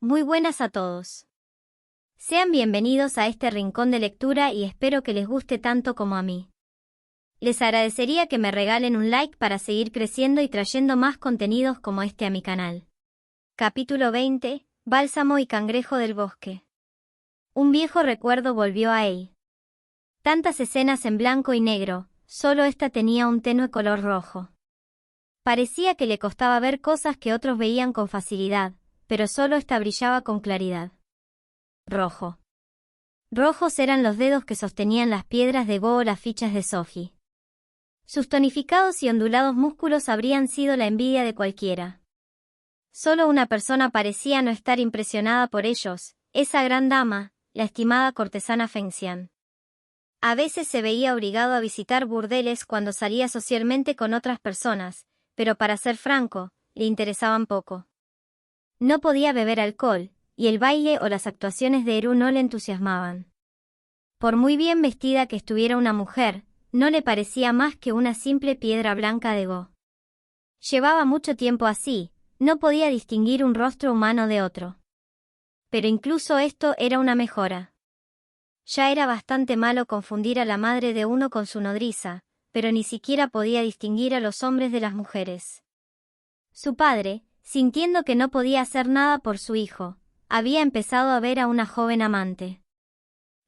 Muy buenas a todos. Sean bienvenidos a este rincón de lectura y espero que les guste tanto como a mí. Les agradecería que me regalen un like para seguir creciendo y trayendo más contenidos como este a mi canal. Capítulo 20. Bálsamo y cangrejo del bosque. Un viejo recuerdo volvió a él. Tantas escenas en blanco y negro, solo esta tenía un tenue color rojo. Parecía que le costaba ver cosas que otros veían con facilidad, pero solo esta brillaba con claridad. Rojo. Rojos eran los dedos que sostenían las piedras de Go o las fichas de Sophie. Sus tonificados y ondulados músculos habrían sido la envidia de cualquiera. Solo una persona parecía no estar impresionada por ellos, esa gran dama, la estimada cortesana Feng Xian. A veces se veía obligado a visitar burdeles cuando salía socialmente con otras personas, pero para ser franco, le interesaban poco. No podía beber alcohol, y el baile o las actuaciones de Eru no le entusiasmaban. Por muy bien vestida que estuviera una mujer, no le parecía más que una simple piedra blanca de Go. Llevaba mucho tiempo así, no podía distinguir un rostro humano de otro. Pero incluso esto era una mejora. Ya era bastante malo confundir a la madre de uno con su nodriza, pero ni siquiera podía distinguir a los hombres de las mujeres. Su padre, sintiendo que no podía hacer nada por su hijo, había empezado a ver a una joven amante.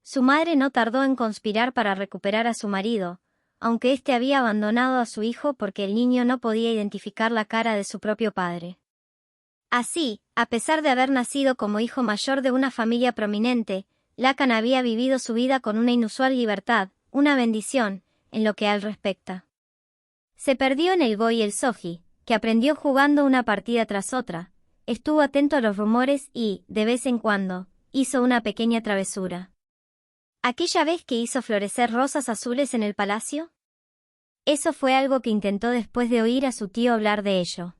Su madre no tardó en conspirar para recuperar a su marido, aunque éste había abandonado a su hijo porque el niño no podía identificar la cara de su propio padre. Así, a pesar de haber nacido como hijo mayor de una familia prominente, Lacan había vivido su vida con una inusual libertad, una bendición, en lo que a él respecta. Se perdió en el Go y el Soji, que aprendió jugando una partida tras otra, estuvo atento a los rumores y, de vez en cuando, hizo una pequeña travesura. ¿Aquella vez que hizo florecer rosas azules en el palacio? Eso fue algo que intentó después de oír a su tío hablar de ello.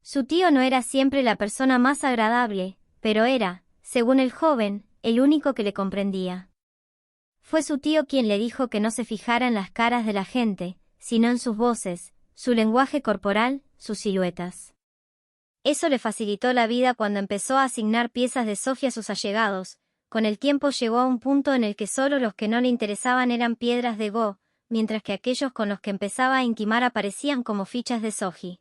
Su tío no era siempre la persona más agradable, pero era, según el joven, el único que le comprendía. Fue su tío quien le dijo que no se fijara en las caras de la gente, sino en sus voces, su lenguaje corporal, sus siluetas. Eso le facilitó la vida cuando empezó a asignar piezas de Sophie a sus allegados. Con el tiempo llegó a un punto en el que solo los que no le interesaban eran piedras de Go, mientras que aquellos con los que empezaba a intimar aparecían como fichas de Sophie.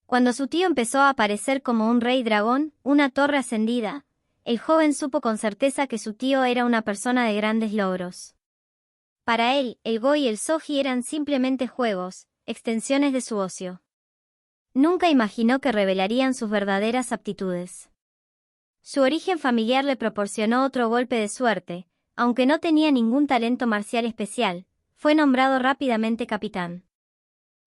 Cuando su tío empezó a aparecer como un rey dragón, una torre ascendida, el joven supo con certeza que su tío era una persona de grandes logros. Para él, el Go y el Soji eran simplemente juegos, extensiones de su ocio. Nunca imaginó que revelarían sus verdaderas aptitudes. Su origen familiar le proporcionó otro golpe de suerte, aunque no tenía ningún talento marcial especial, fue nombrado rápidamente capitán.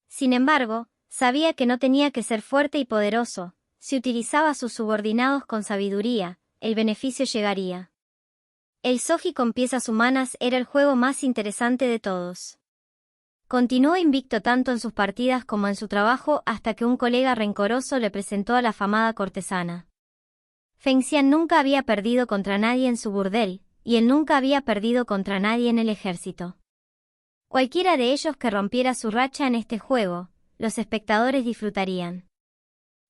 Sin embargo, sabía que no tenía que ser fuerte y poderoso, si utilizaba a sus subordinados con sabiduría, el beneficio llegaría. El Soji con piezas humanas era el juego más interesante de todos. Continuó invicto tanto en sus partidas como en su trabajo hasta que un colega rencoroso le presentó a la afamada cortesana. Feng Xian nunca había perdido contra nadie en su burdel, y él nunca había perdido contra nadie en el ejército. Cualquiera de ellos que rompiera su racha en este juego, los espectadores disfrutarían.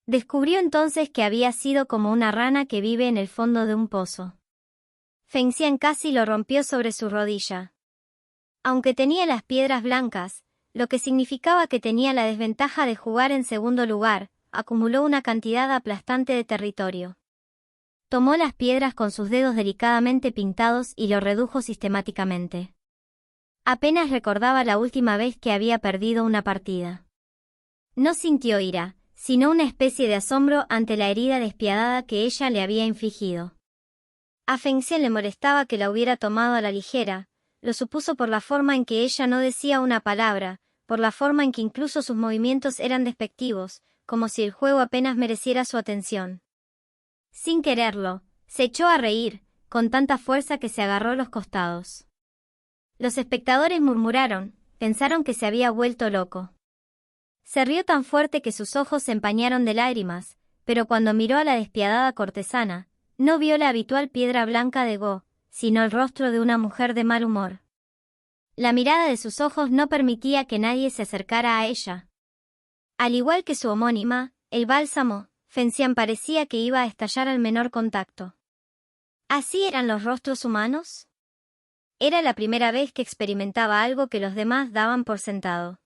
Descubrió entonces que había sido como una rana que vive en el fondo de un pozo. Feng Xian casi lo rompió sobre su rodilla. Aunque tenía las piedras blancas, lo que significaba que tenía la desventaja de jugar en segundo lugar, acumuló una cantidad aplastante de territorio. Tomó las piedras con sus dedos delicadamente pintados y lo redujo sistemáticamente. Apenas recordaba la última vez que había perdido una partida. No sintió ira, sino una especie de asombro ante la herida despiadada que ella le había infligido. A Feng Xian le molestaba que la hubiera tomado a la ligera, lo supuso por la forma en que ella no decía una palabra, por la forma en que incluso sus movimientos eran despectivos, como si el juego apenas mereciera su atención. Sin quererlo, se echó a reír, con tanta fuerza que se agarró los costados. Los espectadores murmuraron, pensaron que se había vuelto loco. Se rió tan fuerte que sus ojos se empañaron de lágrimas, pero cuando miró a la despiadada cortesana, no vio la habitual piedra blanca de Go, sino el rostro de una mujer de mal humor. La mirada de sus ojos no permitía que nadie se acercara a ella. Al igual que su homónima, el bálsamo, Fengxian parecía que iba a estallar al menor contacto. ¿Así eran los rostros humanos? Era la primera vez que experimentaba algo que los demás daban por sentado.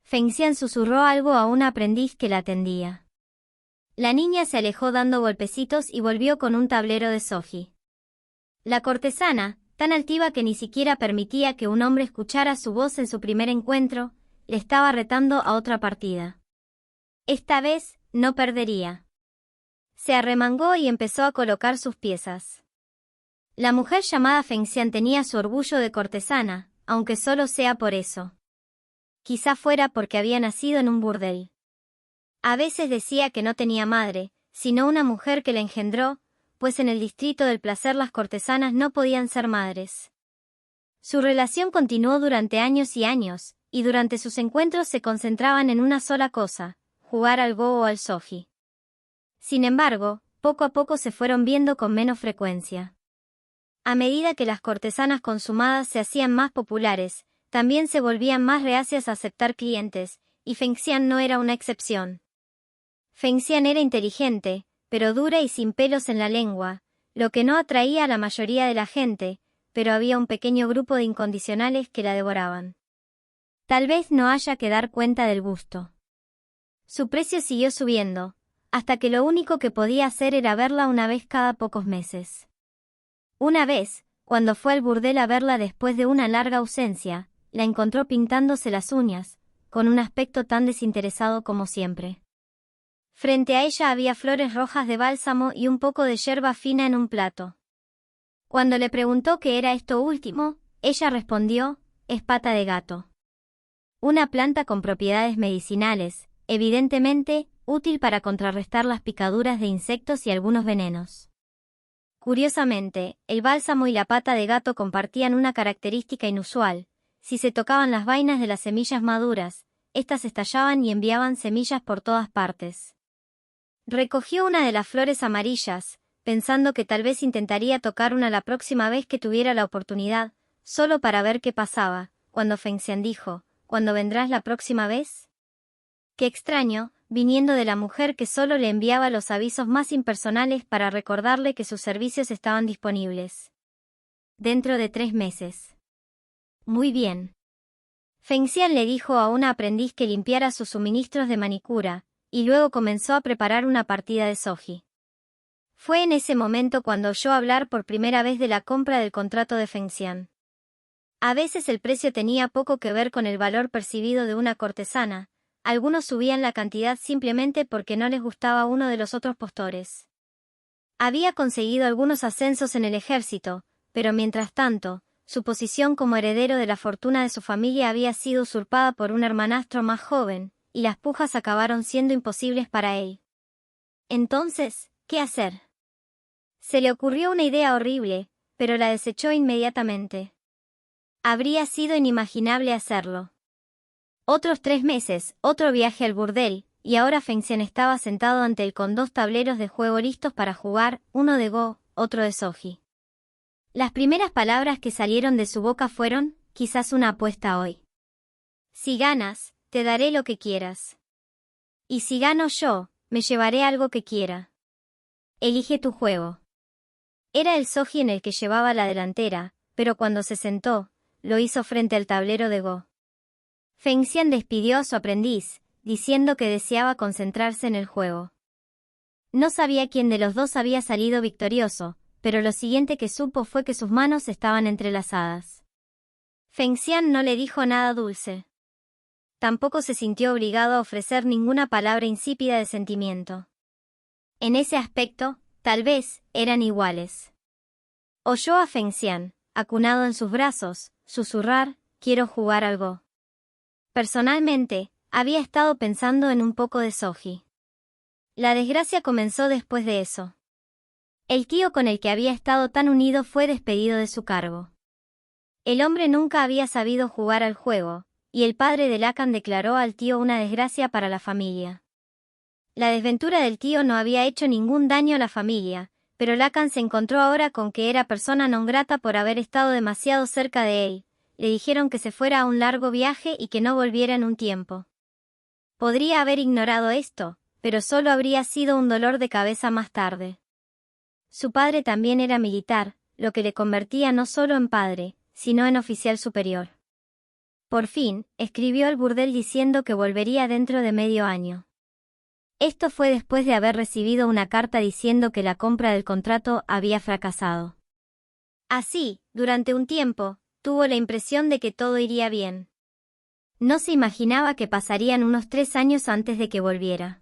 Fengxian susurró algo a una aprendiz que la atendía. La niña se alejó dando golpecitos y volvió con un tablero de Soji. La cortesana, tan altiva que ni siquiera permitía que un hombre escuchara su voz en su primer encuentro, le estaba retando a otra partida. Esta vez, no perdería. Se arremangó y empezó a colocar sus piezas. La mujer llamada Fengxian tenía su orgullo de cortesana, aunque solo sea por eso. Quizá fuera porque había nacido en un burdel. A veces decía que no tenía madre, sino una mujer que la engendró, pues en el distrito del placer las cortesanas no podían ser madres. Su relación continuó durante años y años, y durante sus encuentros se concentraban en una sola cosa, jugar al go o al soji. Sin embargo, poco a poco se fueron viendo con menos frecuencia. A medida que las cortesanas consumadas se hacían más populares, también se volvían más reacias a aceptar clientes, y Fengxian no era una excepción. Fengxian era inteligente, pero dura y sin pelos en la lengua, lo que no atraía a la mayoría de la gente, pero había un pequeño grupo de incondicionales que la devoraban. Tal vez no haya que dar cuenta del gusto. Su precio siguió subiendo, hasta que lo único que podía hacer era verla una vez cada pocos meses. Una vez, cuando fue al burdel a verla después de una larga ausencia, la encontró pintándose las uñas, con un aspecto tan desinteresado como siempre. Frente a ella había flores rojas de bálsamo y un poco de yerba fina en un plato. Cuando le preguntó qué era esto último, ella respondió, es pata de gato. Una planta con propiedades medicinales, evidentemente, útil para contrarrestar las picaduras de insectos y algunos venenos. Curiosamente, el bálsamo y la pata de gato compartían una característica inusual: si se tocaban las vainas de las semillas maduras, éstas estallaban y enviaban semillas por todas partes. Recogió una de las flores amarillas, pensando que tal vez intentaría tocar una la próxima vez que tuviera la oportunidad, solo para ver qué pasaba, cuando Fengxian dijo, ¿cuándo vendrás la próxima vez? Qué extraño, viniendo de la mujer que solo le enviaba los avisos más impersonales para recordarle que sus servicios estaban disponibles. Dentro de 3 meses. Muy bien. Fengxian le dijo a una aprendiz que limpiara sus suministros de manicura, y luego comenzó a preparar una partida de soji. Fue en ese momento cuando oyó hablar por primera vez de la compra del contrato de Fengxian. A veces el precio tenía poco que ver con el valor percibido de una cortesana, algunos subían la cantidad simplemente porque no les gustaba uno de los otros postores. Había conseguido algunos ascensos en el ejército, pero mientras tanto, su posición como heredero de la fortuna de su familia había sido usurpada por un hermanastro más joven, y las pujas acabaron siendo imposibles para él. Entonces, ¿qué hacer? Se le ocurrió una idea horrible, pero la desechó inmediatamente. Habría sido inimaginable hacerlo. Otros 3 meses, otro viaje al burdel, y ahora Fengxian estaba sentado ante él con 2 tableros de juego listos para jugar, uno de go, otro de soji. Las primeras palabras que salieron de su boca fueron, quizás una apuesta hoy. Si ganas, te daré lo que quieras. Y si gano yo, me llevaré algo que quiera. Elige tu juego. Era el soji en el que llevaba la delantera, pero cuando se sentó, lo hizo frente al tablero de go. Fengxian despidió a su aprendiz, diciendo que deseaba concentrarse en el juego. No sabía quién de los dos había salido victorioso, pero lo siguiente que supo fue que sus manos estaban entrelazadas. Fengxian no le dijo nada dulce. Tampoco se sintió obligado a ofrecer ninguna palabra insípida de sentimiento. En ese aspecto, tal vez, eran iguales. Oyó a Fengxian, acunado en sus brazos, susurrar, quiero jugar al go. Personalmente, había estado pensando en un poco de soji. La desgracia comenzó después de eso. El tío con el que había estado tan unido fue despedido de su cargo. El hombre nunca había sabido jugar al juego, y el padre de Lacan declaró al tío una desgracia para la familia. La desventura del tío no había hecho ningún daño a la familia, pero Lacan se encontró ahora con que era persona non grata por haber estado demasiado cerca de él. Le dijeron que se fuera a un largo viaje y que no volviera en un tiempo. Podría haber ignorado esto, pero solo habría sido un dolor de cabeza más tarde. Su padre también era militar, lo que le convertía no solo en padre, sino en oficial superior. Por fin, escribió al burdel diciendo que volvería dentro de medio año. Esto fue después de haber recibido una carta diciendo que la compra del contrato había fracasado. Así, durante un tiempo, tuvo la impresión de que todo iría bien. No se imaginaba que pasarían unos 3 años antes de que volviera.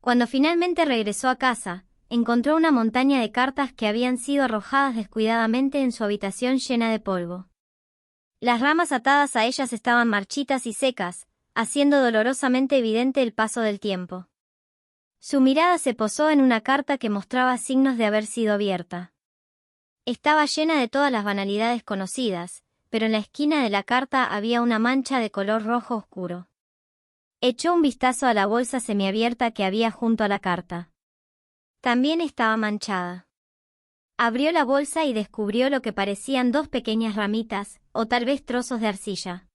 Cuando finalmente regresó a casa, encontró una montaña de cartas que habían sido arrojadas descuidadamente en su habitación llena de polvo. Las ramas atadas a ellas estaban marchitas y secas, haciendo dolorosamente evidente el paso del tiempo. Su mirada se posó en una carta que mostraba signos de haber sido abierta. Estaba llena de todas las banalidades conocidas, pero en la esquina de la carta había una mancha de color rojo oscuro. Echó un vistazo a la bolsa semiabierta que había junto a la carta. También estaba manchada. Abrió la bolsa y descubrió lo que parecían 2 pequeñas ramitas, o tal vez trozos de arcilla.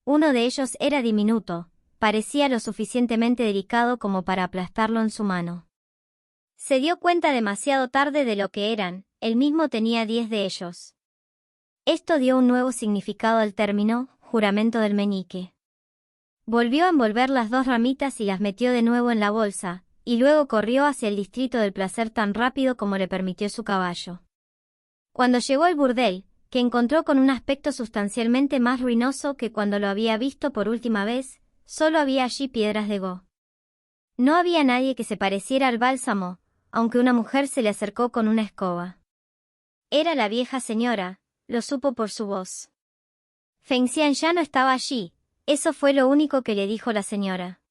Uno de ellos era diminuto, parecía lo suficientemente delicado como para aplastarlo en su mano. Se dio cuenta demasiado tarde de lo que eran, él mismo tenía 10 de ellos. Esto dio un nuevo significado al término, juramento del meñique. Volvió a envolver las 2 ramitas y las metió de nuevo en la bolsa, y luego corrió hacia el distrito del placer tan rápido como le permitió su caballo. Cuando llegó al burdel, que encontró con un aspecto sustancialmente más ruinoso que cuando lo había visto por última vez, solo había allí piedras de go. No había nadie que se pareciera al bálsamo, aunque una mujer se le acercó con una escoba. Era la vieja señora, lo supo por su voz. Feng Xian ya no estaba allí, eso fue lo único que le dijo la señora.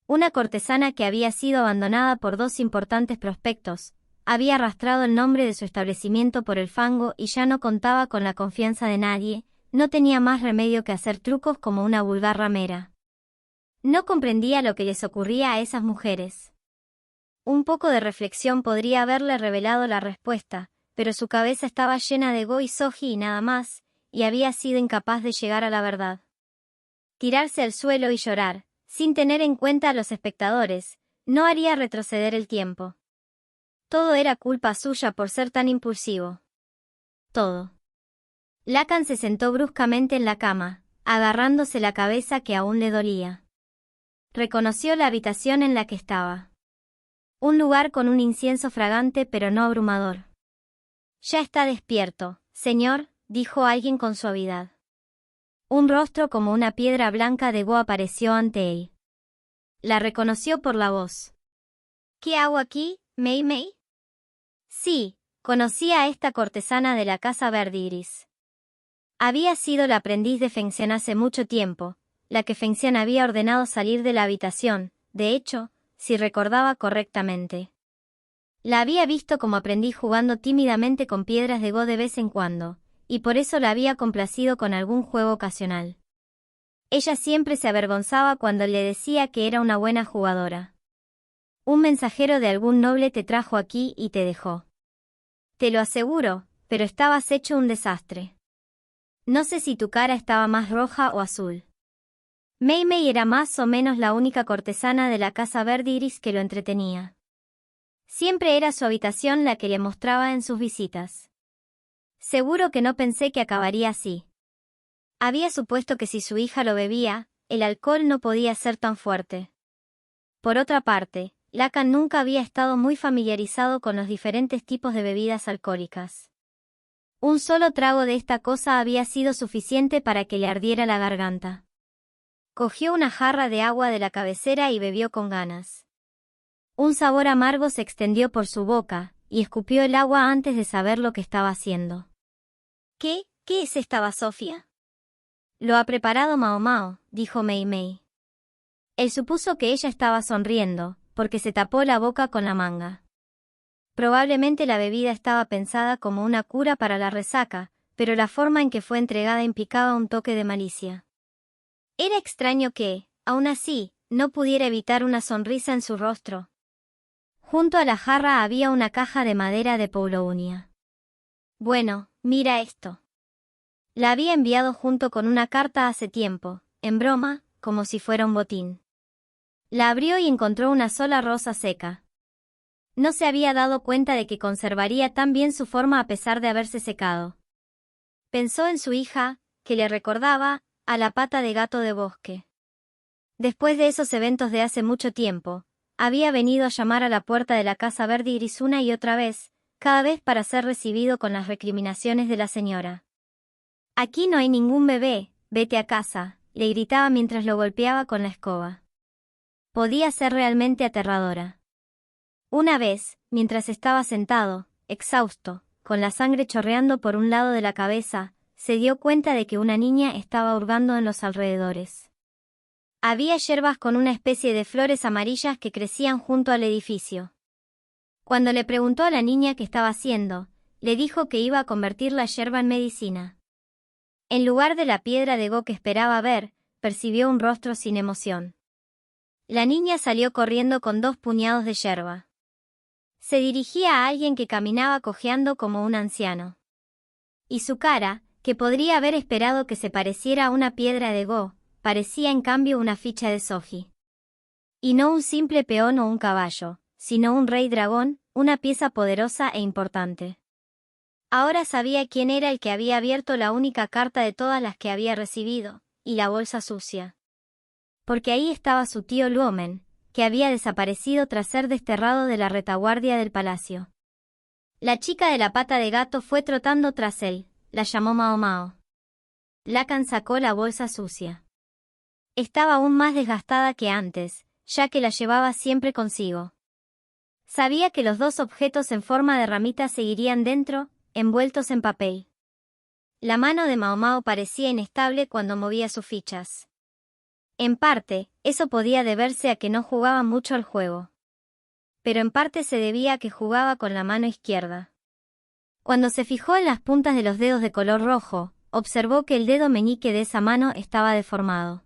Una cortesana que había sido abandonada por 2 importantes prospectos, había arrastrado el nombre de su establecimiento por el fango y ya no contaba con la confianza de nadie, no tenía más remedio que hacer trucos como una vulgar ramera. No comprendía lo que les ocurría a esas mujeres. Un poco de reflexión podría haberle revelado la respuesta, pero su cabeza estaba llena de go y soji y nada más, y había sido incapaz de llegar a la verdad. Tirarse al suelo y llorar, sin tener en cuenta a los espectadores, no haría retroceder el tiempo. Todo era culpa suya por ser tan impulsivo. Todo. Lacan se sentó bruscamente en la cama, agarrándose la cabeza que aún le dolía. Reconoció la habitación en la que estaba. Un lugar con un incienso fragante pero no abrumador. Ya está despierto, señor, dijo alguien con suavidad. Un rostro como una piedra blanca de go apareció ante él. La reconoció por la voz. ¿Qué hago aquí, Mei Mei? Sí, conocía a esta cortesana de la casa Verde Iris. Había sido la aprendiz de Feng Xian hace mucho tiempo, la que Feng Xian había ordenado salir de la habitación, de hecho, si recordaba correctamente. La había visto como aprendiz jugando tímidamente con piedras de go de vez en cuando, y por eso la había complacido con algún juego ocasional. Ella siempre se avergonzaba cuando le decía que era una buena jugadora. Un mensajero de algún noble te trajo aquí y te dejó. Te lo aseguro, pero estabas hecho un desastre. No sé si tu cara estaba más roja o azul. Mei Mei era más o menos la única cortesana de la casa Verde Iris que lo entretenía. Siempre era su habitación la que le mostraba en sus visitas. Seguro que no pensé que acabaría así. Había supuesto que si su hija lo bebía, el alcohol no podía ser tan fuerte. Por otra parte, Lacan nunca había estado muy familiarizado con los diferentes tipos de bebidas alcohólicas. Un solo trago de esta cosa había sido suficiente para que le ardiera la garganta. Cogió una jarra de agua de la cabecera y bebió con ganas. Un sabor amargo se extendió por su boca, y escupió el agua antes de saber lo que estaba haciendo. ¿Qué es esta basofia? Lo ha preparado Mao Mao, dijo Mei Mei. Él supuso que ella estaba sonriendo, porque se tapó la boca con la manga. Probablemente la bebida estaba pensada como una cura para la resaca, pero la forma en que fue entregada implicaba un toque de malicia. Era extraño que, aun así, no pudiera evitar una sonrisa en su rostro. Junto a la jarra había una caja de madera de Poulounia. Bueno, mira esto. La había enviado junto con una carta hace tiempo, en broma, como si fuera un botín. La abrió y encontró una sola rosa seca. No se había dado cuenta de que conservaría tan bien su forma a pesar de haberse secado. Pensó en su hija, que le recordaba a la pata de gato de bosque. Después de esos eventos de hace mucho tiempo, había venido a llamar a la puerta de la casa verde iris una y otra vez, cada vez para ser recibido con las recriminaciones de la señora. «Aquí no hay ningún bebé, vete a casa», le gritaba mientras lo golpeaba con la escoba. Podía ser realmente aterradora. Una vez, mientras estaba sentado, exhausto, con la sangre chorreando por un lado de la cabeza, se dio cuenta de que una niña estaba hurgando en los alrededores. Había yerbas con una especie de flores amarillas que crecían junto al edificio. Cuando le preguntó a la niña qué estaba haciendo, le dijo que iba a convertir la yerba en medicina. En lugar de la piedra de go que esperaba ver, percibió un rostro sin emoción. La niña salió corriendo con 2 puñados de yerba. Se dirigía a alguien que caminaba cojeando como un anciano. Y su cara, que podría haber esperado que se pareciera a una piedra de go, parecía en cambio una ficha de Soji. Y no un simple peón o un caballo, sino un rey dragón, una pieza poderosa e importante. Ahora sabía quién era el que había abierto la única carta de todas las que había recibido, y la bolsa sucia. Porque ahí estaba su tío Luomen, que había desaparecido tras ser desterrado de la retaguardia del palacio. La chica de la pata de gato fue trotando tras él, la llamó Mao Mao. Lacan sacó la bolsa sucia. Estaba aún más desgastada que antes, ya que la llevaba siempre consigo. Sabía que los 2 objetos en forma de ramita seguirían dentro, envueltos en papel. La mano de Mao Mao parecía inestable cuando movía sus fichas. En parte, eso podía deberse a que no jugaba mucho al juego. Pero en parte se debía a que jugaba con la mano izquierda. Cuando se fijó en las puntas de los dedos de color rojo, observó que el dedo meñique de esa mano estaba deformado.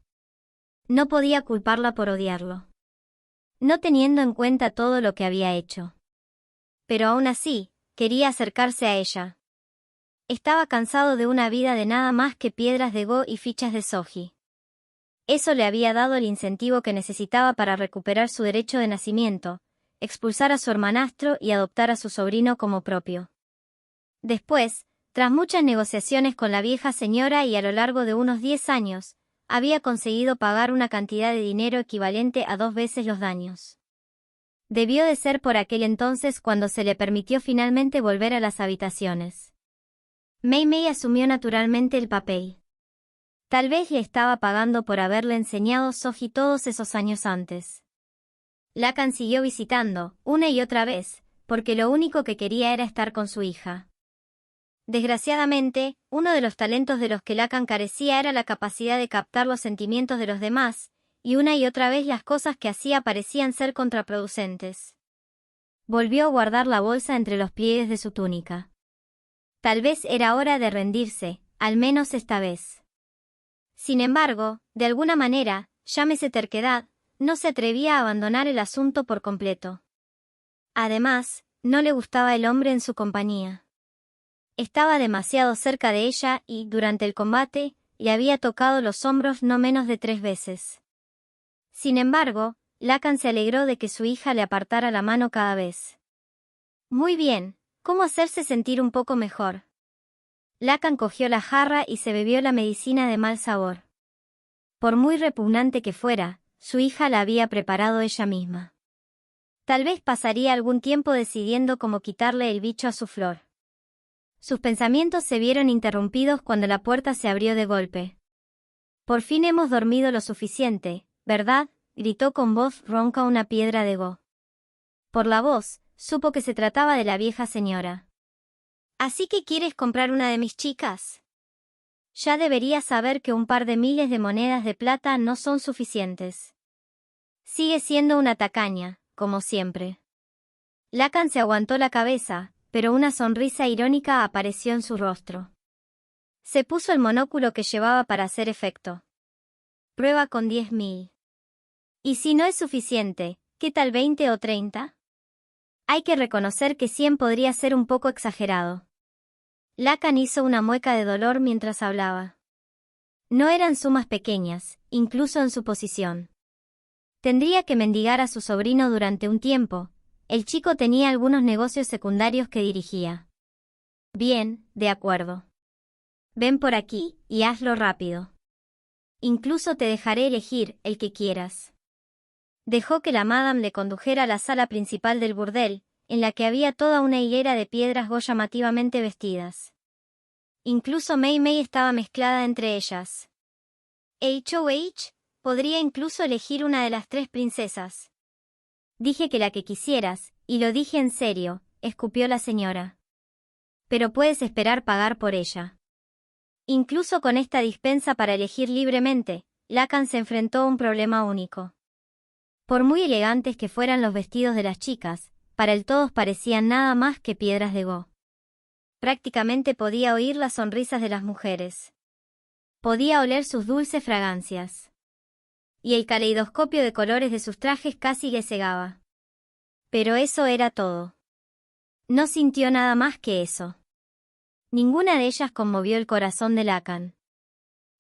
No podía culparla por odiarlo, no teniendo en cuenta todo lo que había hecho. Pero aún así, quería acercarse a ella. Estaba cansado de una vida de nada más que piedras de go y fichas de soji. Eso le había dado el incentivo que necesitaba para recuperar su derecho de nacimiento, expulsar a su hermanastro y adoptar a su sobrino como propio. Después, tras muchas negociaciones con la vieja señora y a lo largo de unos 10 años, había conseguido pagar una cantidad de dinero equivalente a 2 veces los daños. Debió de ser por aquel entonces cuando se le permitió finalmente volver a las habitaciones. Mei Mei asumió naturalmente el papel. Tal vez le estaba pagando por haberle enseñado Soji todos esos años antes. Lacan siguió visitando, una y otra vez, porque lo único que quería era estar con su hija. Desgraciadamente, uno de los talentos de los que Lacan carecía era la capacidad de captar los sentimientos de los demás, y una y otra vez las cosas que hacía parecían ser contraproducentes. Volvió a guardar la bolsa entre los pliegues de su túnica. Tal vez era hora de rendirse, al menos esta vez. Sin embargo, de alguna manera, llámese terquedad, no se atrevía a abandonar el asunto por completo. Además, no le gustaba el hombre en su compañía. Estaba demasiado cerca de ella y, durante el combate, le había tocado los hombros no menos de 3 veces. Sin embargo, Lacan se alegró de que su hija le apartara la mano cada vez. Muy bien, ¿cómo hacerse sentir un poco mejor? Lacan cogió la jarra y se bebió la medicina de mal sabor. Por muy repugnante que fuera, su hija la había preparado ella misma. Tal vez pasaría algún tiempo decidiendo cómo quitarle el bicho a su flor. Sus pensamientos se vieron interrumpidos cuando la puerta se abrió de golpe. Por fin hemos dormido lo suficiente, ¿verdad?, gritó con voz ronca una piedra de go. Por la voz, supo que se trataba de la vieja señora. ¿Así que quieres comprar una de mis chicas? Ya deberías saber que un par de miles de monedas de plata no son suficientes. Sigue siendo una tacaña, como siempre. Lacan se aguantó la cabeza, pero una sonrisa irónica apareció en su rostro. Se puso el monóculo que llevaba para hacer efecto. Prueba con 10.000. Y si no es suficiente, ¿qué tal 20 o 30? Hay que reconocer que 100 podría ser un poco exagerado. Lacan hizo una mueca de dolor mientras hablaba. No eran sumas pequeñas, incluso en su posición. Tendría que mendigar a su sobrino durante un tiempo. El chico tenía algunos negocios secundarios que dirigía. Bien, de acuerdo. Ven por aquí, y hazlo rápido. Incluso te dejaré elegir el que quieras. Dejó que la madame le condujera a la sala principal del burdel, en la que había toda una hilera de piedras go llamativamente vestidas. Incluso Mei Mei estaba mezclada entre ellas. HOH, podría incluso elegir una de las 3 princesas. Dije que la que quisieras, y lo dije en serio, escupió la señora. Pero puedes esperar pagar por ella. Incluso con esta dispensa para elegir libremente, Lacan se enfrentó a un problema único. Por muy elegantes que fueran los vestidos de las chicas, para él todos parecían nada más que piedras de go. Prácticamente podía oír las sonrisas de las mujeres. Podía oler sus dulces fragancias. Y el caleidoscopio de colores de sus trajes casi le cegaba. Pero eso era todo. No sintió nada más que eso. Ninguna de ellas conmovió el corazón de Lacan.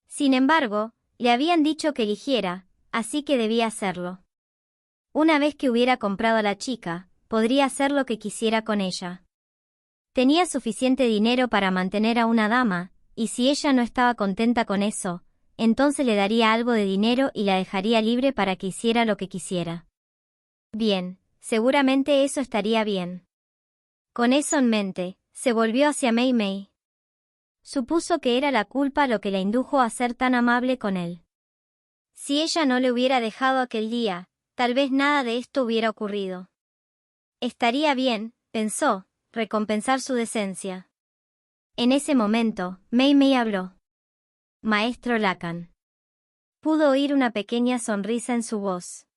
Sin embargo, le habían dicho que eligiera, así que debía hacerlo. Una vez que hubiera comprado a la chica, podría hacer lo que quisiera con ella. Tenía suficiente dinero para mantener a una dama, y si ella no estaba contenta con eso, entonces le daría algo de dinero y la dejaría libre para que hiciera lo que quisiera. Bien, seguramente eso estaría bien. Con eso en mente, se volvió hacia Mei Mei. Supuso que era la culpa lo que la indujo a ser tan amable con él. Si ella no le hubiera dejado aquel día, tal vez nada de esto hubiera ocurrido. Estaría bien, pensó, recompensar su decencia. En ese momento, Mei Mei habló. Maestro Lacan. Pudo oír una pequeña sonrisa en su voz.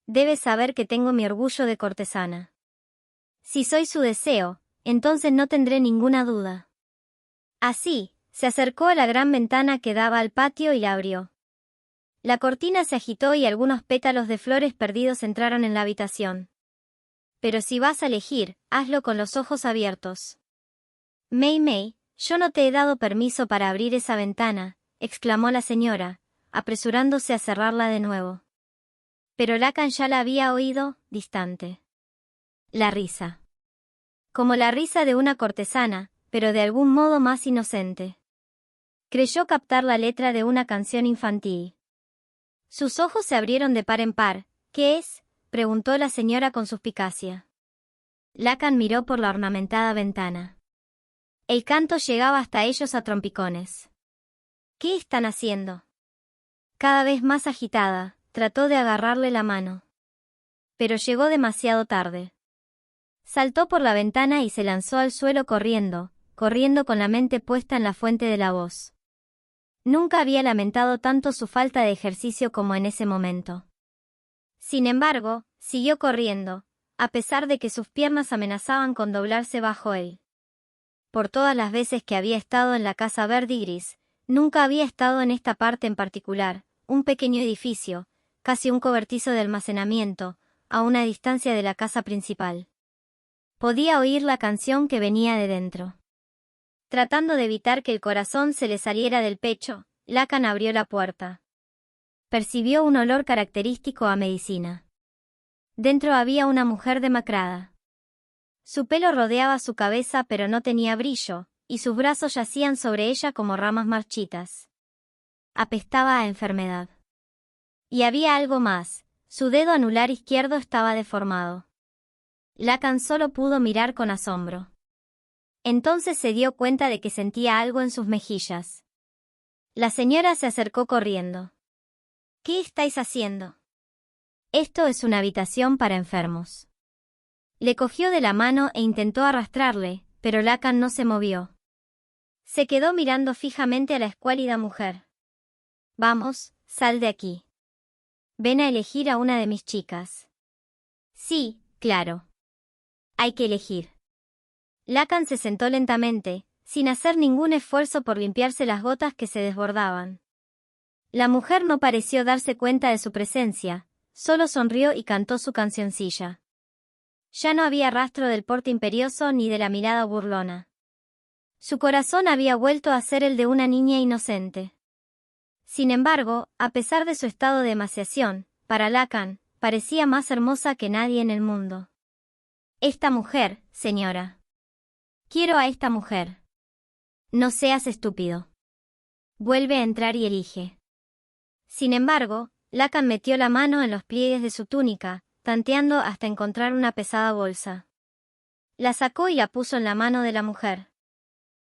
Debes saber que tengo mi orgullo de cortesana. Si soy su deseo, entonces no tendré ninguna duda. Así, se acercó a la gran ventana que daba al patio y la abrió. La cortina se agitó y algunos pétalos de flores perdidos entraron en la habitación. Pero si vas a elegir, hazlo con los ojos abiertos. Mei Mei, yo no te he dado permiso para abrir esa ventana, exclamó la señora, apresurándose a cerrarla de nuevo. Pero Lacan ya la había oído, distante. La risa. Como la risa de una cortesana, pero de algún modo más inocente. Creyó captar la letra de una canción infantil. Sus ojos se abrieron de par en par. ¿Qué es?, preguntó la señora con suspicacia. Lacan miró por la ornamentada ventana. El canto llegaba hasta ellos a trompicones. ¿Qué están haciendo? Cada vez más agitada, trató de agarrarle la mano. Pero llegó demasiado tarde. Saltó por la ventana y se lanzó al suelo corriendo con la mente puesta en la fuente de la voz. Nunca había lamentado tanto su falta de ejercicio como en ese momento. Sin embargo, siguió corriendo, a pesar de que sus piernas amenazaban con doblarse bajo él. Por todas las veces que había estado en la casa verde y gris, nunca había estado en esta parte en particular, un pequeño edificio, casi un cobertizo de almacenamiento, a una distancia de la casa principal. Podía oír la canción que venía de dentro. Tratando de evitar que el corazón se le saliera del pecho, Lacan abrió la puerta. Percibió un olor característico a medicina. Dentro había una mujer demacrada. Su pelo rodeaba su cabeza pero no tenía brillo, y sus brazos yacían sobre ella como ramas marchitas. Apestaba a enfermedad. Y había algo más, su dedo anular izquierdo estaba deformado. Lacan solo pudo mirar con asombro. Entonces se dio cuenta de que sentía algo en sus mejillas. La señora se acercó corriendo. ¿Qué estáis haciendo? Esto es una habitación para enfermos. Le cogió de la mano e intentó arrastrarle, pero Lacan no se movió. Se quedó mirando fijamente a la escuálida mujer. Vamos, sal de aquí. Ven a elegir a una de mis chicas. Sí, claro. Hay que elegir. Lacan se sentó lentamente, sin hacer ningún esfuerzo por limpiarse las gotas que se desbordaban. La mujer no pareció darse cuenta de su presencia, solo sonrió y cantó su cancioncilla. Ya no había rastro del porte imperioso ni de la mirada burlona. Su corazón había vuelto a ser el de una niña inocente. Sin embargo, a pesar de su estado de emaciación, para Lacan, parecía más hermosa que nadie en el mundo. Esta mujer, señora. Quiero a esta mujer. No seas estúpido. Vuelve a entrar y elige. Sin embargo, Lacan metió la mano en los pliegues de su túnica, tanteando hasta encontrar una pesada bolsa. La sacó y la puso en la mano de la mujer.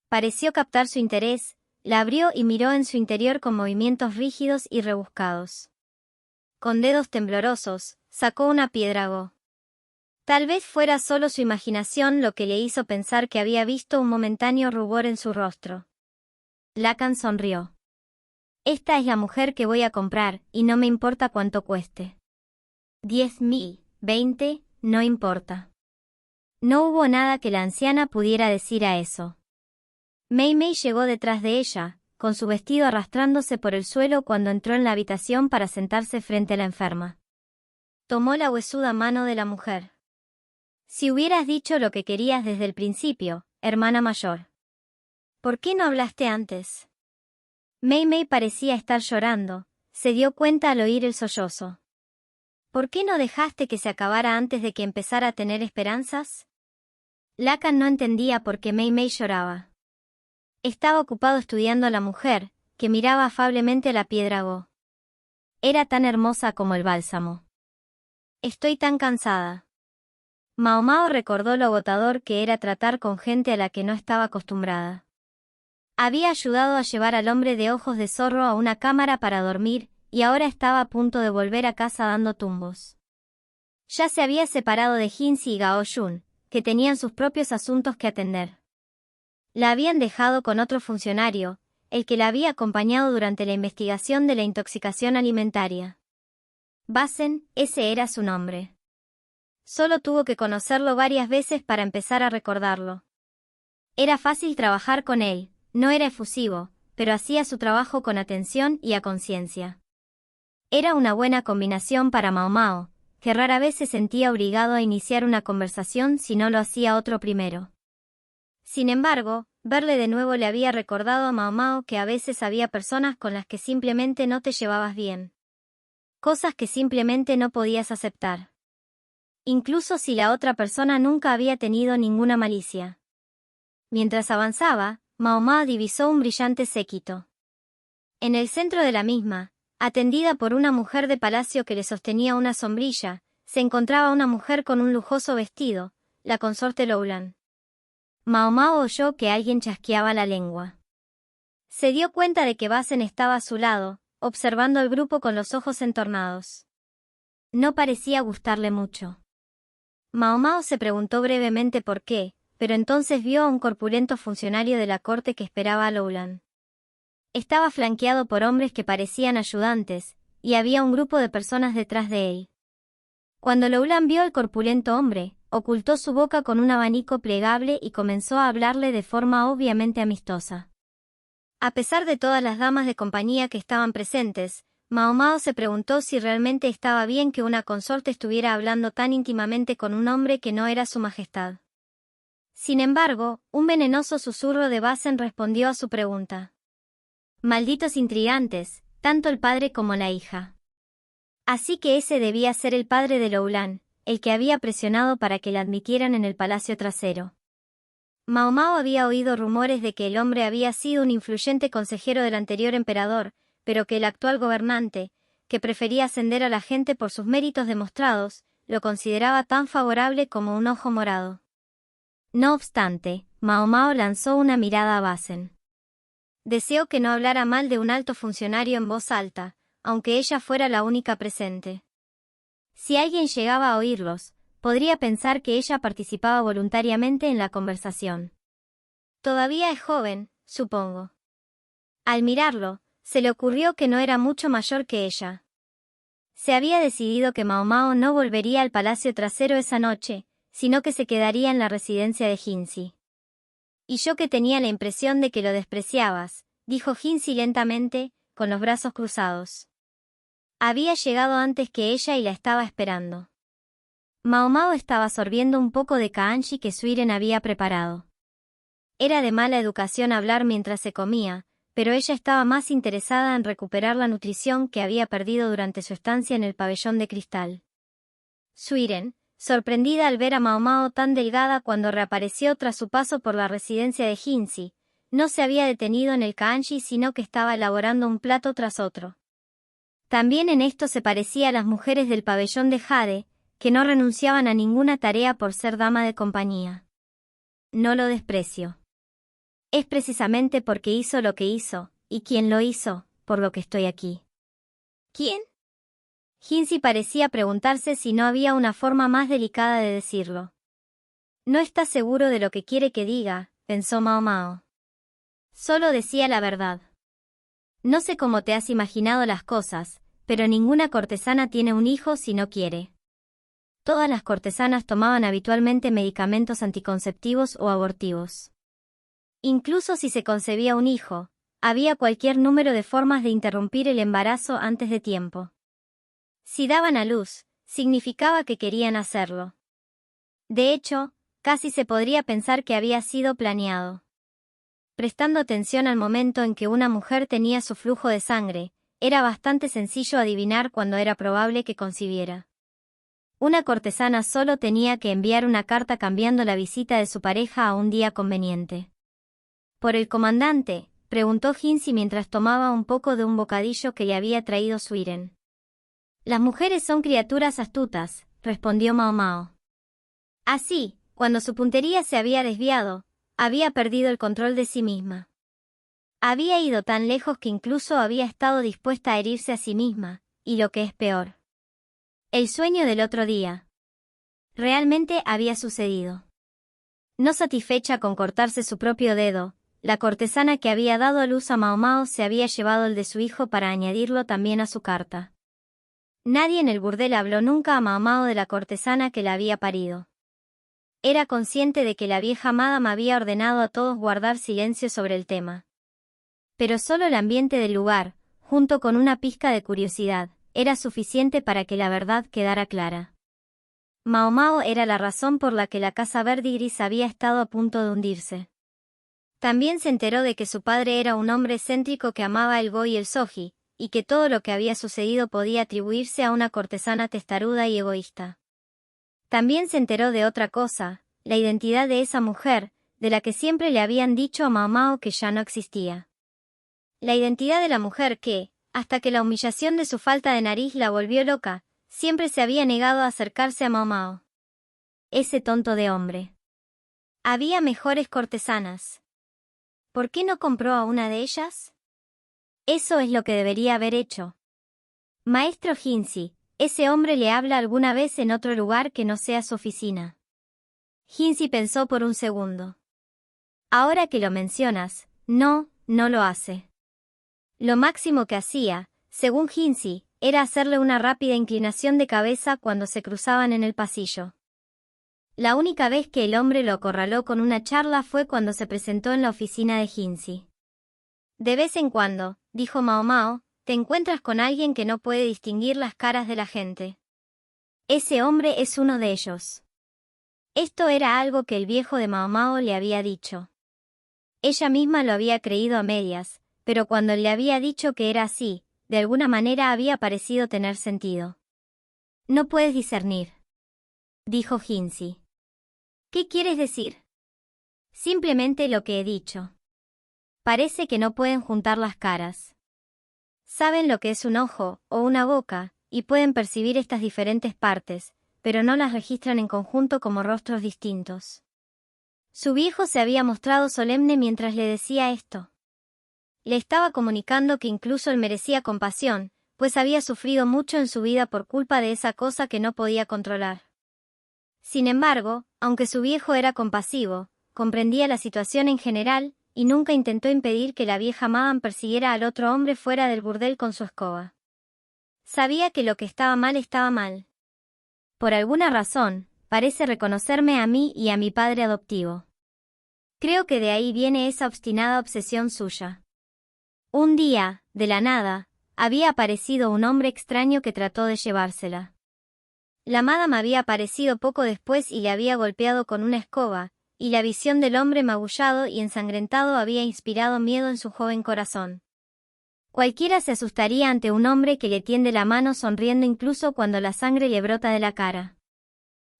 Pareció captar su interés, la abrió y miró en su interior con movimientos rígidos y rebuscados. Con dedos temblorosos, sacó una piedra. Tal vez fuera solo su imaginación lo que le hizo pensar que había visto un momentáneo rubor en su rostro. Lacan sonrió. Esta es la mujer que voy a comprar, y no me importa cuánto cueste. 10.000, 20, no importa. No hubo nada que la anciana pudiera decir a eso. Mei Mei llegó detrás de ella, con su vestido arrastrándose por el suelo cuando entró en la habitación para sentarse frente a la enferma. Tomó la huesuda mano de la mujer. Si hubieras dicho lo que querías desde el principio, hermana mayor. ¿Por qué no hablaste antes? Mei Mei parecía estar llorando, se dio cuenta al oír el sollozo. ¿Por qué no dejaste que se acabara antes de que empezara a tener esperanzas? Lacan no entendía por qué Mei Mei lloraba. Estaba ocupado estudiando a la mujer, que miraba afablemente la piedra. Era tan hermosa como el bálsamo. Estoy tan cansada. Mao Mao recordó lo agotador que era tratar con gente a la que no estaba acostumbrada. Había ayudado a llevar al hombre de ojos de zorro a una cámara para dormir, y ahora estaba a punto de volver a casa dando tumbos. Ya se había separado de Jinzi y Gao Yun, que tenían sus propios asuntos que atender. La habían dejado con otro funcionario, el que la había acompañado durante la investigación de la intoxicación alimentaria. Basen, ese era su nombre. Solo tuvo que conocerlo varias veces para empezar a recordarlo. Era fácil trabajar con él, no era efusivo, pero hacía su trabajo con atención y a conciencia. Era una buena combinación para Mao Mao, que rara vez se sentía obligado a iniciar una conversación si no lo hacía otro primero. Sin embargo, verle de nuevo le había recordado a Mao Mao que a veces había personas con las que simplemente no te llevabas bien. Cosas que simplemente no podías aceptar. Incluso si la otra persona nunca había tenido ninguna malicia. Mientras avanzaba, Mao Mao divisó un brillante séquito. En el centro de la misma, atendida por una mujer de palacio que le sostenía una sombrilla, se encontraba una mujer con un lujoso vestido, la consorte Loulan. Mao Mao oyó que alguien chasqueaba la lengua. Se dio cuenta de que Basen estaba a su lado, observando al grupo con los ojos entornados. No parecía gustarle mucho. Mao Mao se preguntó brevemente por qué, pero entonces vio a un corpulento funcionario de la corte que esperaba a Loulan. Estaba flanqueado por hombres que parecían ayudantes, y había un grupo de personas detrás de él. Cuando Loulan vio al corpulento hombre, ocultó su boca con un abanico plegable y comenzó a hablarle de forma obviamente amistosa. A pesar de todas las damas de compañía que estaban presentes, Mao Mao se preguntó si realmente estaba bien que una consorte estuviera hablando tan íntimamente con un hombre que no era su majestad. Sin embargo, un venenoso susurro de Basen respondió a su pregunta. Malditos intrigantes, tanto el padre como la hija. Así que ese debía ser el padre de Loulan, el que había presionado para que la admitieran en el palacio trasero. Mao Mao había oído rumores de que el hombre había sido un influyente consejero del anterior emperador, pero que el actual gobernante, que prefería ascender a la gente por sus méritos demostrados, lo consideraba tan favorable como un ojo morado. No obstante, Mao Mao lanzó una mirada a Basen. Deseó que no hablara mal de un alto funcionario en voz alta, aunque ella fuera la única presente. Si alguien llegaba a oírlos, podría pensar que ella participaba voluntariamente en la conversación. Todavía es joven, supongo. Al mirarlo, se le ocurrió que no era mucho mayor que ella. Se había decidido que Mao Mao no volvería al palacio trasero esa noche, sino que se quedaría en la residencia de Jinzi. Y yo que tenía la impresión de que lo despreciabas, dijo Jinzi lentamente, con los brazos cruzados. Había llegado antes que ella y la estaba esperando. Mao Mao estaba sorbiendo un poco de kanji que Suiren había preparado. Era de mala educación hablar mientras se comía, pero ella estaba más interesada en recuperar la nutrición que había perdido durante su estancia en el pabellón de cristal. Suiren, sorprendida al ver a Mao Mao tan delgada cuando reapareció tras su paso por la residencia de Jinzi, no se había detenido en el kanji sino que estaba elaborando un plato tras otro. También en esto se parecía a las mujeres del pabellón de Jade, que no renunciaban a ninguna tarea por ser dama de compañía. No lo desprecio. Es precisamente porque hizo lo que hizo, y quien lo hizo, por lo que estoy aquí. ¿Quién? Jinzi parecía preguntarse si no había una forma más delicada de decirlo. No está seguro de lo que quiere que diga, pensó Mao Mao. Solo decía la verdad. No sé cómo te has imaginado las cosas, pero ninguna cortesana tiene un hijo si no quiere. Todas las cortesanas tomaban habitualmente medicamentos anticonceptivos o abortivos. Incluso si se concebía un hijo, había cualquier número de formas de interrumpir el embarazo antes de tiempo. Si daban a luz, significaba que querían hacerlo. De hecho, casi se podría pensar que había sido planeado. Prestando atención al momento en que una mujer tenía su flujo de sangre, era bastante sencillo adivinar cuándo era probable que concibiera. Una cortesana solo tenía que enviar una carta cambiando la visita de su pareja a un día conveniente. ¿Por el comandante?, preguntó Jinzi mientras tomaba un poco de un bocadillo que le había traído Suiren. Las mujeres son criaturas astutas, respondió Mao Mao. Así, cuando su puntería se había desviado, había perdido el control de sí misma. Había ido tan lejos que incluso había estado dispuesta a herirse a sí misma, y lo que es peor. El sueño del otro día. Realmente había sucedido. No satisfecha con cortarse su propio dedo, la cortesana que había dado a luz a Mao Mao se había llevado el de su hijo para añadirlo también a su carta. Nadie en el burdel habló nunca a Mao Mao de la cortesana que la había parido. Era consciente de que la vieja madame había ordenado a todos guardar silencio sobre el tema. Pero solo el ambiente del lugar, junto con una pizca de curiosidad, era suficiente para que la verdad quedara clara. Mao Mao era la razón por la que la casa Verdigris había estado a punto de hundirse. También se enteró de que su padre era un hombre excéntrico que amaba el go y el soji, y que todo lo que había sucedido podía atribuirse a una cortesana testaruda y egoísta. También se enteró de otra cosa, la identidad de esa mujer, de la que siempre le habían dicho a Mao Mao que ya no existía. La identidad de la mujer que, hasta que la humillación de su falta de nariz la volvió loca, siempre se había negado a acercarse a Mao Mao. Ese tonto de hombre. Había mejores cortesanas. ¿Por qué no compró a una de ellas? Eso es lo que debería haber hecho. Maestro Jinzi, ese hombre le habla alguna vez en otro lugar que no sea su oficina. Jinzi pensó por un segundo. Ahora que lo mencionas, no lo hace. Lo máximo que hacía, según Jinzi, era hacerle una rápida inclinación de cabeza cuando se cruzaban en el pasillo. La única vez que el hombre lo acorraló con una charla fue cuando se presentó en la oficina de Jinzi. De vez en cuando, dijo Mao Mao, te encuentras con alguien que no puede distinguir las caras de la gente. Ese hombre es uno de ellos. Esto era algo que el viejo de Mao Mao le había dicho. Ella misma lo había creído a medias, pero cuando le había dicho que era así, de alguna manera había parecido tener sentido. No puedes discernir, dijo Jinzi. ¿Qué quieres decir? Simplemente lo que he dicho. Parece que no pueden juntar las caras. Saben lo que es un ojo o una boca, y pueden percibir estas diferentes partes, pero no las registran en conjunto como rostros distintos. Su viejo se había mostrado solemne mientras le decía esto. Le estaba comunicando que incluso él merecía compasión, pues había sufrido mucho en su vida por culpa de esa cosa que no podía controlar. Sin embargo, aunque su viejo era compasivo, comprendía la situación en general, y nunca intentó impedir que la vieja madame persiguiera al otro hombre fuera del burdel con su escoba. Sabía que lo que estaba mal estaba mal. Por alguna razón, parece reconocerme a mí y a mi padre adoptivo. Creo que de ahí viene esa obstinada obsesión suya. Un día, de la nada, había aparecido un hombre extraño que trató de llevársela. La madame había aparecido poco después y le había golpeado con una escoba, y la visión del hombre magullado y ensangrentado había inspirado miedo en su joven corazón. Cualquiera se asustaría ante un hombre que le tiende la mano sonriendo incluso cuando la sangre le brota de la cara.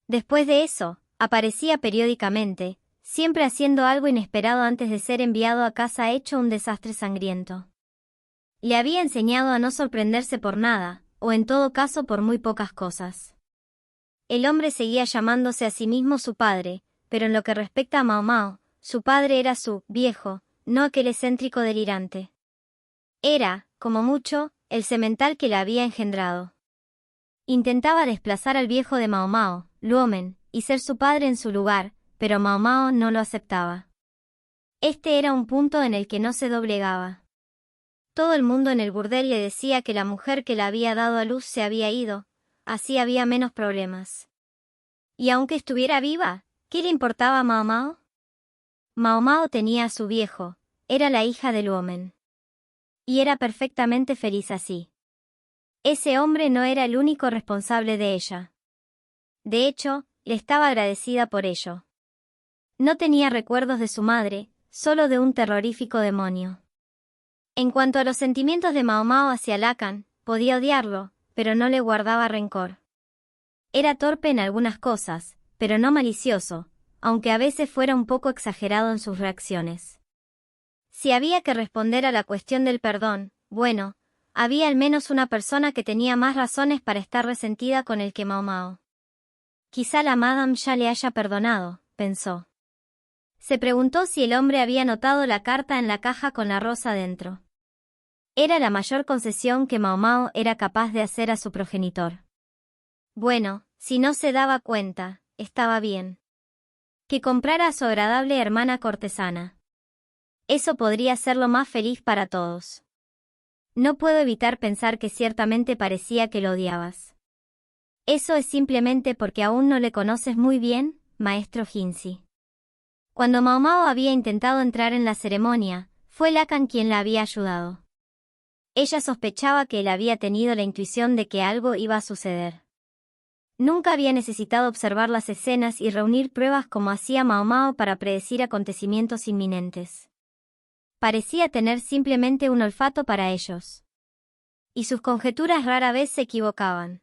Después de eso, aparecía periódicamente, siempre haciendo algo inesperado antes de ser enviado a casa hecho un desastre sangriento. Le había enseñado a no sorprenderse por nada, o en todo caso por muy pocas cosas. El hombre seguía llamándose a sí mismo su padre, pero en lo que respecta a Mao Mao, su padre era su viejo, no aquel excéntrico delirante. Era, como mucho, el semental que la había engendrado. Intentaba desplazar al viejo de Mao Mao, Luomen, y ser su padre en su lugar, pero Mao Mao no lo aceptaba. Este era un punto en el que no se doblegaba. Todo el mundo en el burdel le decía que la mujer que la había dado a luz se había ido, así había menos problemas. Y aunque estuviera viva, ¿qué le importaba a Mao Mao? Mao Mao tenía a su viejo, era la hija de Luomen. Y era perfectamente feliz así. Ese hombre no era el único responsable de ella. De hecho, le estaba agradecida por ello. No tenía recuerdos de su madre, solo de un terrorífico demonio. En cuanto a los sentimientos de Mao Mao hacia Lacan, podía odiarlo, pero no le guardaba rencor. Era torpe en algunas cosas, pero no malicioso, aunque a veces fuera un poco exagerado en sus reacciones. Si había que responder a la cuestión del perdón, bueno, había al menos una persona que tenía más razones para estar resentida con él que Mao Mao. Quizá la Madame ya le haya perdonado, pensó. Se preguntó si el hombre había notado la carta en la caja con la rosa dentro. Era la mayor concesión que Mao Mao era capaz de hacer a su progenitor. Bueno, si no se daba cuenta, estaba bien. Que comprara a su agradable hermana cortesana. Eso podría hacerlo más feliz para todos. No puedo evitar pensar que ciertamente parecía que lo odiabas. Eso es simplemente porque aún no le conoces muy bien, maestro Hinsi. Cuando Mao Mao había intentado entrar en la ceremonia, fue Lacan quien la había ayudado. Ella sospechaba que él había tenido la intuición de que algo iba a suceder. Nunca había necesitado observar las escenas y reunir pruebas como hacía Mao Mao para predecir acontecimientos inminentes. Parecía tener simplemente un olfato para ellos. Y sus conjeturas rara vez se equivocaban.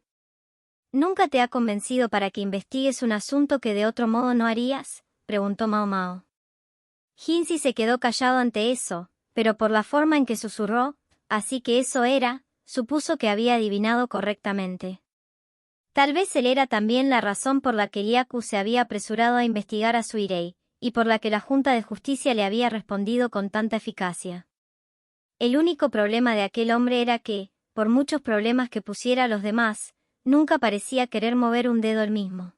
¿Nunca te ha convencido para que investigues un asunto que de otro modo no harías?, preguntó Mao Mao. Hinsi se quedó callado ante eso, pero por la forma en que susurró, así que eso era, supuso que había adivinado correctamente. Tal vez él era también la razón por la que Liaku se había apresurado a investigar a Suirei, y por la que la Junta de Justicia le había respondido con tanta eficacia. El único problema de aquel hombre era que, por muchos problemas que pusiera a los demás, nunca parecía querer mover un dedo él mismo.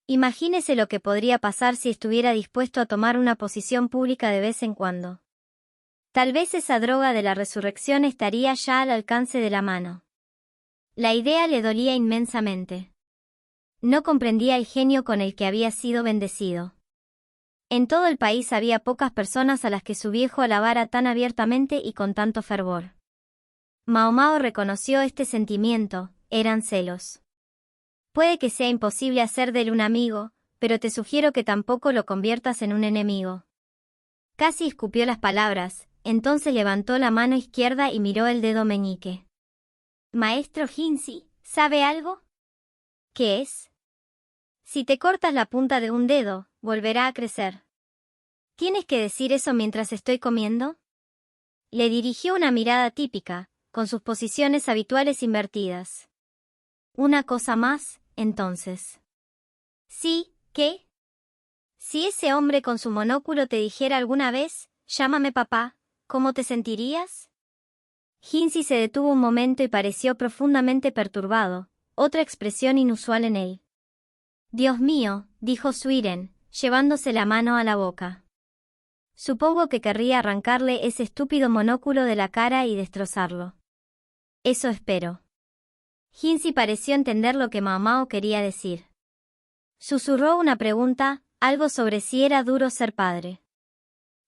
Imagínese lo que podría pasar si estuviera dispuesto a tomar una posición pública de vez en cuando. Tal vez esa droga de la resurrección estaría ya al alcance de la mano. La idea le dolía inmensamente. No comprendía el genio con el que había sido bendecido. En todo el país había pocas personas a las que su viejo alabara tan abiertamente y con tanto fervor. Mao Mao reconoció este sentimiento, eran celos. Puede que sea imposible hacer de él un amigo, pero te sugiero que tampoco lo conviertas en un enemigo. Casi escupió las palabras, entonces levantó la mano izquierda y miró el dedo meñique. Maestro Hinsi, ¿sabe algo? ¿Qué es? Si te cortas la punta de un dedo, volverá a crecer. ¿Tienes que decir eso mientras estoy comiendo? Le dirigió una mirada típica, con sus posiciones habituales invertidas. Una cosa más, entonces. Sí, ¿qué? Si ese hombre con su monóculo te dijera alguna vez, llámame papá, ¿cómo te sentirías? Hinsi se detuvo un momento y pareció profundamente perturbado, otra expresión inusual en él. Dios mío, dijo Suiren, llevándose la mano a la boca. Supongo que querría arrancarle ese estúpido monóculo de la cara y destrozarlo. Eso espero. Hinsi pareció entender lo que Mao Mao quería decir. Susurró una pregunta, algo sobre si era duro ser padre.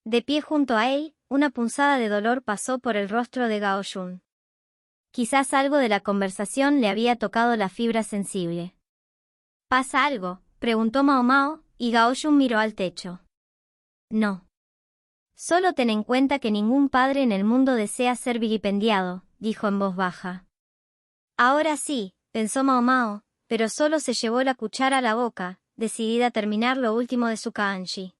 De pie junto a él, una punzada de dolor pasó por el rostro de Gao Yun. Quizás algo de la conversación le había tocado la fibra sensible. ¿Pasa algo?, preguntó Mao Mao, Y Gaoyun miró al techo. No. Solo ten en cuenta que ningún padre en el mundo desea ser vilipendiado, dijo en voz baja. Ahora sí, pensó Mao Mao, pero solo se llevó la cuchara a la boca, decidida a terminar lo último de su kanji.